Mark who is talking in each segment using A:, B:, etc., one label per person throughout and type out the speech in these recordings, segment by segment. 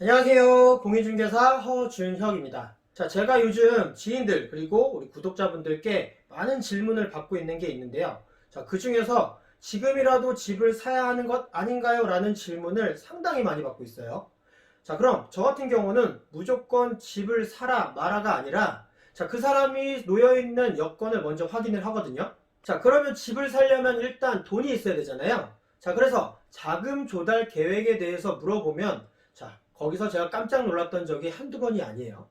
A: 안녕하세요. 공인중개사 허준혁입니다. 자, 제가 요즘 지인들 그리고 우리 구독자분들께 많은 질문을 받고 있는 게 있는데요. 자, 그 중에서 지금이라도 집을 사야 하는 것 아닌가요? 라는 질문을 상당히 많이 받고 있어요. 자, 그럼 저 같은 경우는 무조건 집을 사라 마라가 아니라 자, 그 사람이 놓여있는 여건을 먼저 확인을 하거든요. 자, 그러면 집을 살려면 일단 돈이 있어야 되잖아요. 자, 그래서 자금 조달 계획에 대해서 물어보면 자, 거기서 제가 깜짝 놀랐던 적이 한두 번이 아니에요.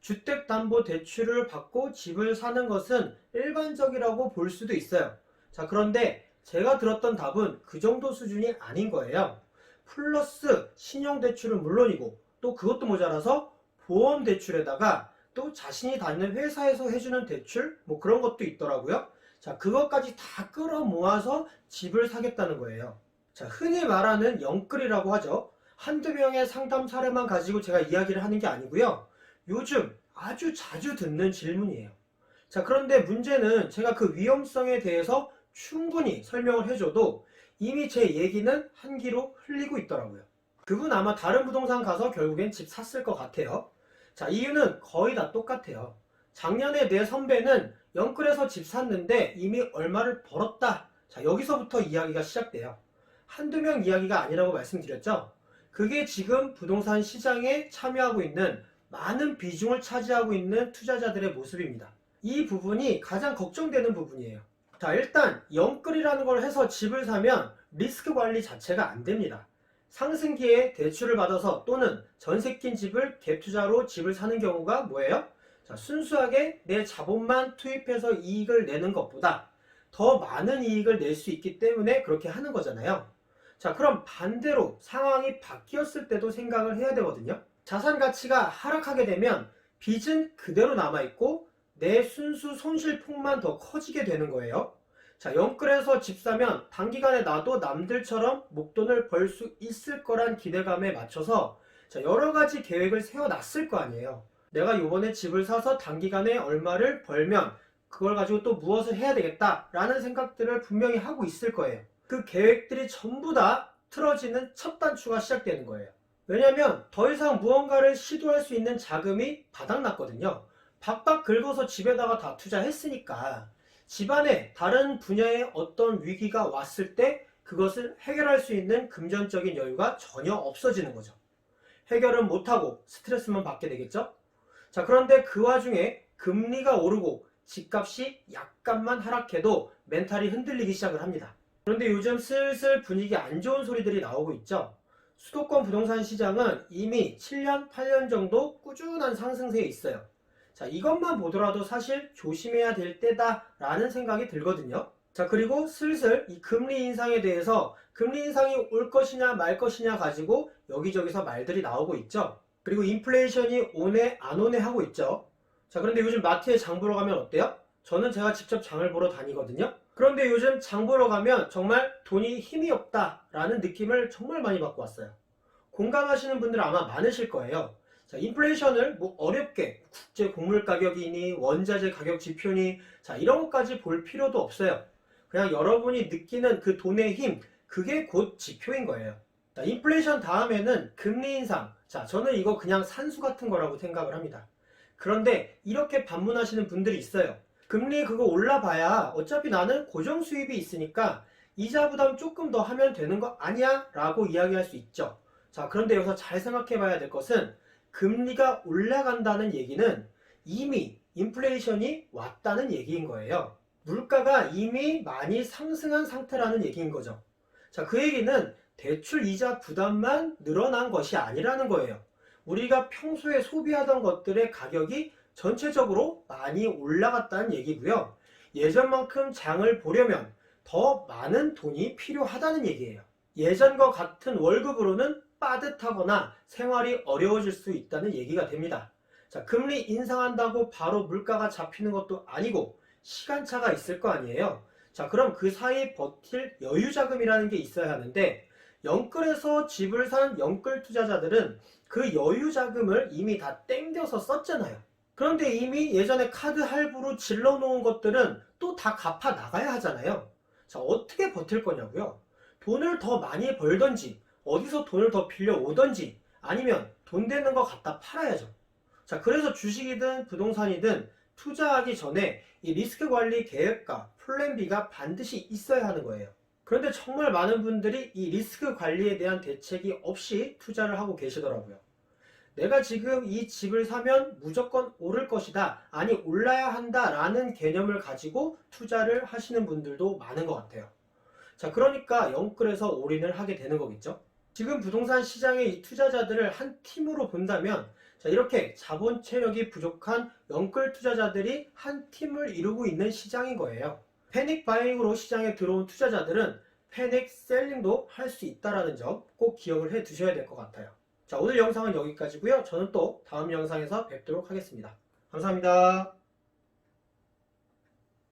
A: 주택담보대출을 받고 집을 사는 것은 일반적이라고 볼 수도 있어요. 자, 그런데 제가 들었던 답은 그 정도 수준이 아닌 거예요. 플러스 신용대출은 물론이고 또 그것도 모자라서 보험대출에다가 또 자신이 다니는 회사에서 해주는 대출 뭐 그런 것도 있더라고요. 자, 그것까지 다 끌어모아서 집을 사겠다는 거예요. 자, 흔히 말하는 영끌이라고 하죠. 한두 명의 상담 사례만 가지고 제가 이야기를 하는 게 아니고요. 요즘 아주 자주 듣는 질문이에요. 자, 그런데 문제는 제가 그 위험성에 대해서 충분히 설명을 해줘도 이미 제 얘기는 한 귀로 흘리고 있더라고요. 그분 아마 다른 부동산 가서 결국엔 집 샀을 것 같아요. 자, 이유는 거의 다 똑같아요. 작년에 내 선배는 영끌에서 집 샀는데 이미 얼마를 벌었다. 자, 여기서부터 이야기가 시작돼요. 한두 명 이야기가 아니라고 말씀드렸죠. 그게 지금 부동산 시장에 참여하고 있는 많은 비중을 차지하고 있는 투자자들의 모습입니다. 이 부분이 가장 걱정되는 부분이에요. 자, 일단 영끌이라는 걸 해서 집을 사면 리스크 관리 자체가 안 됩니다. 상승기에 대출을 받아서 또는 전세 낀 집을 갭 투자로 집을 사는 경우가 뭐예요? 자, 순수하게 내 자본만 투입해서 이익을 내는 것보다 더 많은 이익을 낼 수 있기 때문에 그렇게 하는 거잖아요. 자, 그럼 반대로 상황이 바뀌었을 때도 생각을 해야 되거든요. 자산 가치가 하락하게 되면 빚은 그대로 남아있고 내 순수 손실폭만 더 커지게 되는 거예요. 자, 영끌에서 집 사면 단기간에 나도 남들처럼 목돈을 벌 수 있을 거란 기대감에 맞춰서 자, 여러 가지 계획을 세워놨을 거 아니에요. 내가 요번에 집을 사서 단기간에 얼마를 벌면 그걸 가지고 또 무엇을 해야 되겠다라는 생각들을 분명히 하고 있을 거예요. 그 계획들이 전부 다 틀어지는 첫 단추가 시작되는 거예요. 왜냐면 더 이상 무언가를 시도할 수 있는 자금이 바닥났거든요. 박박 긁어서 집에다가 다 투자했으니까 집안에 다른 분야의 어떤 위기가 왔을 때 그것을 해결할 수 있는 금전적인 여유가 전혀 없어지는 거죠. 해결은 못하고 스트레스만 받게 되겠죠? 자, 그런데 그 와중에 금리가 오르고 집값이 약간만 하락해도 멘탈이 흔들리기 시작을 합니다. 그런데 요즘 슬슬 분위기 안 좋은 소리들이 나오고 있죠. 수도권 부동산 시장은 이미 7년, 8년 정도 꾸준한 상승세에 있어요. 자, 이것만 보더라도 사실 조심해야 될 때다라는 생각이 들거든요. 자, 그리고 슬슬 이 금리 인상에 대해서 금리 인상이 올 것이냐 말 것이냐 가지고 여기저기서 말들이 나오고 있죠. 그리고 인플레이션이 오네 안 오네 하고 있죠. 자, 그런데 요즘 마트에 장 보러 가면 어때요? 저는 제가 직접 장을 보러 다니거든요. 그런데 요즘 장 보러 가면 정말 돈이 힘이 없다라는 느낌을 정말 많이 받고 왔어요. 공감하시는 분들 아마 많으실 거예요. 자, 인플레이션을 뭐 어렵게 국제 곡물 가격이니 원자재 가격 지표니 자, 이런 것까지 볼 필요도 없어요. 그냥 여러분이 느끼는 그 돈의 힘, 그게 곧 지표인 거예요. 자, 인플레이션 다음에는 금리 인상. 자, 저는 이거 그냥 산수 같은 거라고 생각을 합니다. 그런데 이렇게 반문하시는 분들이 있어요. 금리 그거 올라봐야 어차피 나는 고정 수입이 있으니까 이자 부담 조금 더 하면 되는 거 아니야? 라고 이야기할 수 있죠. 자, 그런데 여기서 잘 생각해 봐야 될 것은 금리가 올라간다는 얘기는 이미 인플레이션이 왔다는 얘기인 거예요. 물가가 이미 많이 상승한 상태라는 얘기인 거죠. 자, 그 얘기는 대출 이자 부담만 늘어난 것이 아니라는 거예요. 우리가 평소에 소비하던 것들의 가격이 전체적으로 많이 올라갔다는 얘기고요. 예전만큼 장을 보려면 더 많은 돈이 필요하다는 얘기예요. 예전과 같은 월급으로는 빠듯하거나 생활이 어려워질 수 있다는 얘기가 됩니다. 자, 금리 인상한다고 바로 물가가 잡히는 것도 아니고 시간차가 있을 거 아니에요. 자, 그럼 그 사이 버틸 여유자금이라는 게 있어야 하는데 영끌에서 집을 산 영끌 투자자들은 그 여유자금을 이미 다 땡겨서 썼잖아요. 그런데 이미 예전에 카드 할부로 질러놓은 것들은 또 다 갚아 나가야 하잖아요. 자, 어떻게 버틸 거냐고요? 돈을 더 많이 벌던지 어디서 돈을 더 빌려 오던지 아니면 돈 되는 거 갖다 팔아야죠. 자, 그래서 주식이든 부동산이든 투자하기 전에 이 리스크 관리 계획과 플랜 B가 반드시 있어야 하는 거예요. 그런데 정말 많은 분들이 이 리스크 관리에 대한 대책이 없이 투자를 하고 계시더라고요. 내가 지금 이 집을 사면 무조건 오를 것이다, 아니 올라야 한다 라는 개념을 가지고 투자를 하시는 분들도 많은 것 같아요. 자, 그러니까 영끌에서 올인을 하게 되는 거겠죠. 지금 부동산 시장의 이 투자자들을 한 팀으로 본다면, 자, 이렇게 자본 체력이 부족한 영끌 투자자들이 한 팀을 이루고 있는 시장인 거예요. 패닉 바잉으로 시장에 들어온 투자자들은 패닉 셀링도 할 수 있다는 점 꼭 기억을 해 두셔야 될 것 같아요. 자, 오늘 영상은 여기까지고요. 저는 또 다음 영상에서 뵙도록 하겠습니다. 감사합니다.